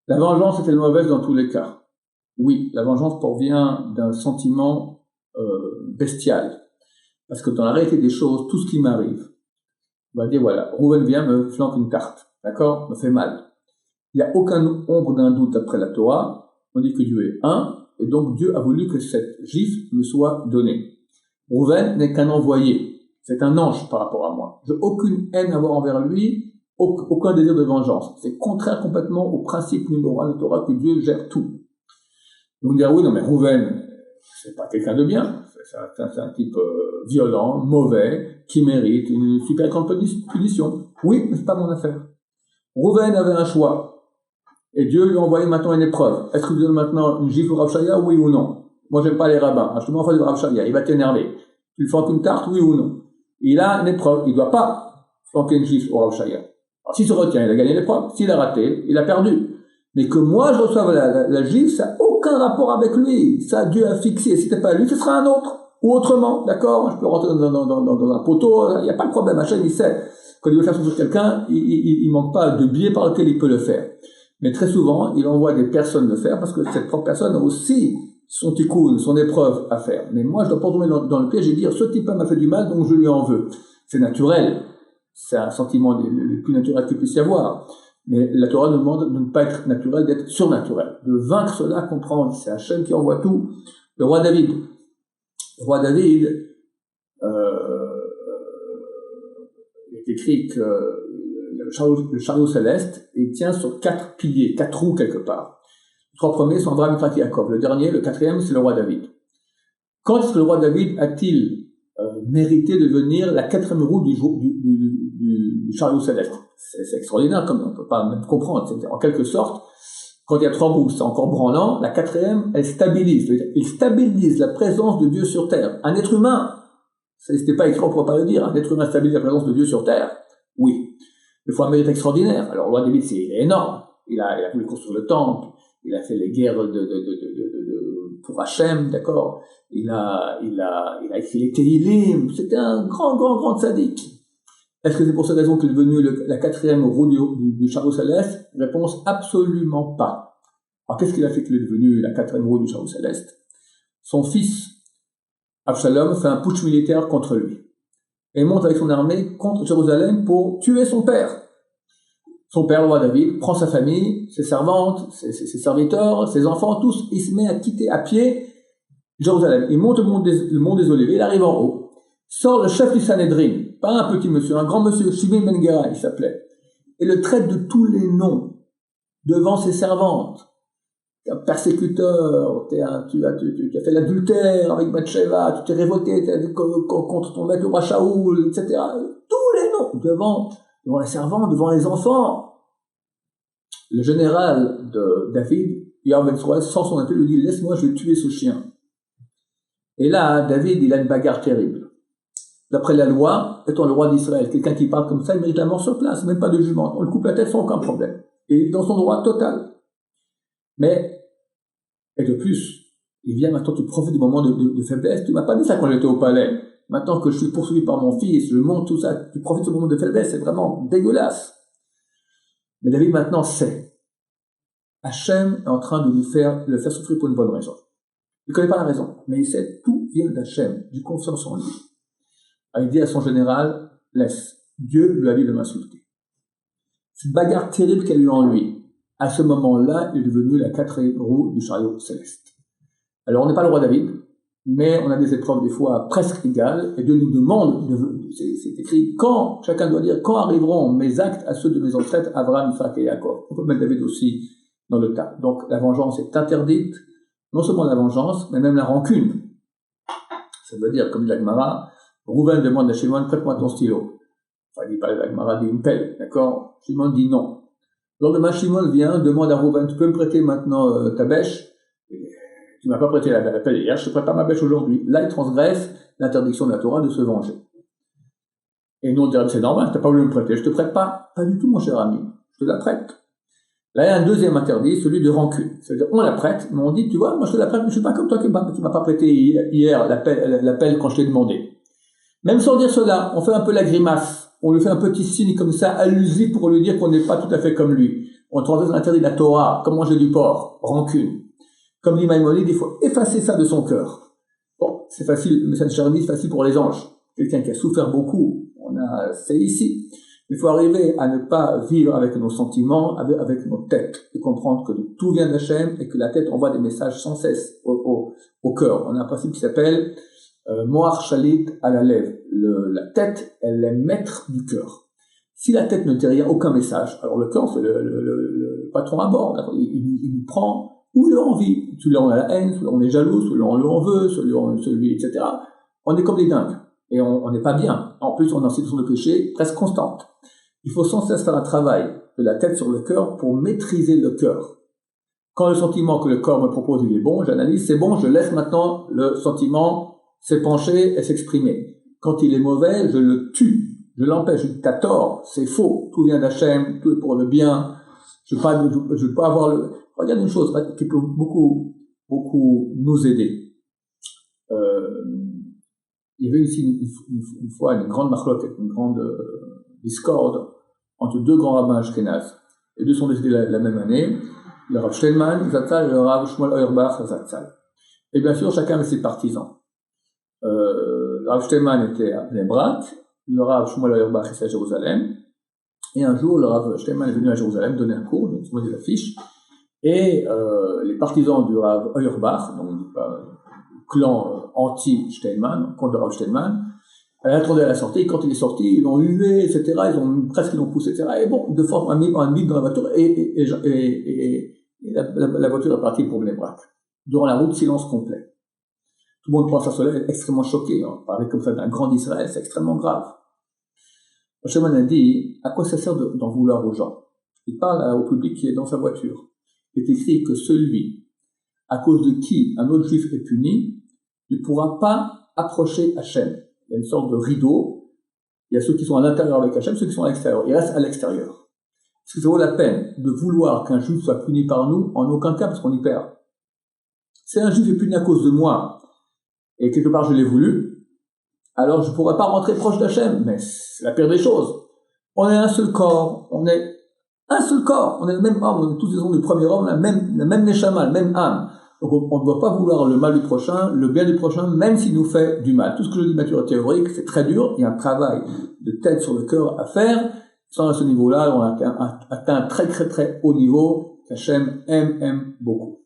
La vengeance est-elle mauvaise dans tous les cas? Oui, la vengeance provient d'un sentiment bestial. Parce que dans la réalité des choses, tout ce qui m'arrive, on va dire voilà, Rouven vient me flanque une carte, d'accord, me fait mal. Il n'y a aucune ombre d'un doute d'après la Torah, on dit que Dieu est un, et donc Dieu a voulu que cette gifle me soit donnée. Rouven n'est qu'un envoyé, c'est un ange par rapport à moi. Je n'ai aucune haine à avoir envers lui, aucun désir de vengeance. C'est contraire complètement au principe numéro 1 de la Torah que Dieu gère tout. Vous me direz, oui, non mais Rouven, c'est pas quelqu'un de bien, c'est un type violent, mauvais, qui mérite une super grande punition. Oui, mais c'est pas mon affaire. Rouven avait un choix. Et Dieu lui a envoyé maintenant une épreuve. Est-ce que vous donne maintenant une gifle au Rav Shaya, oui ou non? Moi, j'aime pas les rabbins. Je te mets en face du Rav Shaya, il va t'énerver. Tu lui flanques une tarte, oui ou non? Il a une épreuve. Il doit pas flanquer une gifle au Rav Shaya. Alors, s'il se retient, il a gagné l'épreuve. S'il a raté, il a perdu. Mais que moi, je reçoive la gifle, ça n'a aucun rapport avec lui. Ça, Dieu a fixé. Si c'était pas lui, ce sera un autre. Ou autrement, d'accord? Je peux rentrer dans un poteau, il n'y a pas de problème. Hachem, il sait. Quand il veut faire souffrir quelqu'un, il manque pas de biais par lequel il peut le faire. Mais très souvent, il envoie des personnes le faire parce que cette propre personne a aussi son tikkun, son épreuve à faire. Mais moi, je dois pas tomber dans le piège et dire, ce type-là m'a fait du mal, donc je lui en veux. C'est naturel. C'est un sentiment le plus naturel qu'il puisse y avoir. Mais la Torah nous demande de ne pas être naturel, d'être surnaturel. De vaincre cela, comprendre. C'est Hachem qui envoie tout. Le roi David. Le roi David, il est écrit que le chariot céleste, il tient sur 4 piliers, 4 roues quelque part. Les 3 premiers sont Abraham, Yitzhak et Jacob. Le dernier, le 4e, c'est le roi David. Quand est-ce que le roi David a-t-il mérité de devenir la 4e roue du chariot céleste? C'est extraordinaire, comme on ne peut pas même comprendre. En quelque sorte, quand il y a 3 roues, c'est encore branlant. La 4e, elle stabilise. Il stabilise la présence de Dieu sur terre. Un être humain, c'était pas écrit, on ne pourrait pas le dire. Un être humain stabilise la présence de Dieu sur terre. Oui. Il faut un mérite extraordinaire. Alors, le roi David, c'est énorme. Il a voulu construire le temple. Il a fait les guerres pour Hachem, d'accord. Il a écrit les Tehillim. C'était un grand tzaddik. Est-ce que c'est pour cette raison qu'il est devenu la 4e roue du chariot céleste? Réponse, absolument pas. Alors, qu'est-ce qu'il a fait qu'il est devenu la 4e roue du chariot céleste? Son fils, Absalom, fait un putsch militaire contre lui. Et monte avec son armée contre Jérusalem pour tuer son père. Son père, le roi David, prend sa famille, ses servantes, ses serviteurs, ses enfants, tous, il se met à quitter à pied Jérusalem. Il monte le mont des Oliviers, il arrive en haut, sort le chef du Sanhédrin, pas un petit monsieur, un grand monsieur, Shimon ben Gera, il s'appelait, et le traite de tous les noms devant ses servantes. T'es un persécuteur, tu as fait l'adultère avec Bathsheba, tu t'es révolté contre ton maître, le roi Shaoul, etc. Tous les noms, devant les servants, devant les enfants. Le général de David, Yoav ben Tzruya, sans son appel, lui dit, laisse-moi, je vais tuer ce chien. Et là, David, il a une bagarre terrible. D'après la loi, étant le roi d'Israël, quelqu'un qui parle comme ça, il mérite la mort sur place, même pas de jugement. On le coupe la tête sans aucun problème. Et il est dans son droit total. Mais, et de plus, il vient maintenant, tu profites du moment de faiblesse. Tu m'as pas dit ça quand j'étais au palais. Maintenant que je suis poursuivi par mon fils, je monte tout ça, tu profites de ce moment de faiblesse, c'est vraiment dégueulasse. Mais David maintenant sait. Hachem est en train de le faire souffrir pour une bonne raison. Il ne connaît pas la raison, mais il sait tout vient d'Hachem, du confiance en lui. Alors il dit à son général, laisse, Dieu lui a dit de m'insulter. Cette bagarre terrible qu'elle a eu en lui, à ce moment-là, il est devenu la 4e roue du chariot céleste. Alors on n'est pas le roi David, mais on a des épreuves des fois presque égales, et Dieu nous demande, c'est écrit, quand, chacun doit dire, quand arriveront mes actes à ceux de mes ancêtres, Abraham, Yitzhak et Jacob. On peut mettre David aussi dans le tas. Donc la vengeance est interdite, non seulement la vengeance, mais même la rancune. Ça veut dire, comme dit la Gemara, Rouven demande à Shimon, prête-moi ton stylo. Enfin, il dit pas la Gemara, dit une pelle, d'accord? Shimon dit non. Le lendemain, Shimon vient, demande à Rouven, tu peux me prêter maintenant ta bêche? Tu m'as pas prêté la pelle hier, je te prête pas ma bêche aujourd'hui. Là, il transgresse l'interdiction de la Torah de se venger. Et nous, on dirait, c'est normal, t'as pas voulu me prêter, je te prête pas. Pas du tout, mon cher ami, je te la prête. Là, il y a un deuxième interdit, celui de rancune. C'est-à-dire, on la prête, mais on dit, tu vois, moi je te la prête, mais je suis pas comme toi qui m'as pas prêté hier la pelle quand je t'ai demandé. Même sans dire cela, on fait un peu la grimace. on lui fait un petit signe comme ça, allusif pour lui dire qu'on n'est pas tout à fait comme lui. On transgresse l'interdit de la Torah, comme manger du porc, rancune. Comme dit Maïmonide, il faut effacer ça de son cœur. Bon, c'est facile, le message charniste, c'est facile pour les anges. Quelqu'un qui a souffert beaucoup, c'est ici. Il faut arriver à ne pas vivre avec nos sentiments, avec nos têtes, et comprendre que tout vient d'Hachem et que la tête envoie des messages sans cesse au cœur. On a un principe qui s'appelle Moar Shalit à la lèvre. La tête, elle est maître du cœur. Si la tête ne dit rien, aucun message, alors le cœur, c'est le patron à bord. Il prend où il a envie. Celui-là, on a la haine, celui-là, on est jaloux, celui-là, on en veut, celui, etc. On est comme des dingues. Et on n'est pas bien. En plus, on est en situation de péché presque constante. Il faut sans cesse faire un travail de la tête sur le cœur pour maîtriser le cœur. Quand le sentiment que le corps me propose, il est bon, j'analyse, c'est bon, je laisse maintenant le sentiment s'épancher et s'exprimer. Quand il est mauvais, je le tue, je l'empêche, je dis t'as tort, c'est faux, tout vient d'Hachem, tout est pour le bien, je veux pas avoir le... Regarde une chose qui peut beaucoup nous aider. Il y avait ici une fois une grande marloquette, une grande discorde entre deux grands rabbins ashkénazes. Les deux sont décédés la même année, le Rav Steinman, Zatzal, et le Rav Shmuel Auerbach, Zatzal. Et bien sûr, chacun avait ses partisans. Le Rav Steinman était à Bnei Brak, le Rav Shmuel Auerbach était à Jérusalem, et un jour, le Rav Steinman est venu à Jérusalem donner un cours, donc il m'a l'affiche, et les partisans du Rav Auerbach, donc du clan anti-Steinman, contre le Rav Steinman, elle attendait à la sortie, et quand il est sorti, ils l'ont hué, etc., ils l'ont poussé, etc., et bon, de force, un bip dans la voiture, et la voiture est partie pour Bnei Brak. Durant la route, silence complet. Tout le monde pense à cela, est extrêmement choqué, hein. Parler comme ça d'un grand Israël, c'est extrêmement grave. Le Shimon a dit, à quoi ça sert d'en vouloir aux gens? Il parle au public qui est dans sa voiture. Il est écrit que celui, à cause de qui un autre juif est puni, ne pourra pas approcher Hachem. Il y a une sorte de rideau. Il y a ceux qui sont à l'intérieur avec Hachem, ceux qui sont à l'extérieur. Il reste à l'extérieur. Est-ce que ça vaut la peine de vouloir qu'un juif soit puni par nous? En aucun cas, parce qu'on y perd. Si un juif est puni à cause de moi, et quelque part je l'ai voulu, alors je ne pourrais pas rentrer proche d'Hachem. Mais c'est la pire des choses. On est un seul corps, on est le même homme, on est tous des hommes du premier homme, la même neshama, la même âme. Donc on ne doit pas vouloir le mal du prochain, le bien du prochain, même s'il nous fait du mal. Tout ce que je dis de nature théorique, c'est très dur, il y a un travail de tête sur le cœur à faire. Sans à ce niveau-là, on a atteint un très très très haut niveau qu'Hachem aime beaucoup.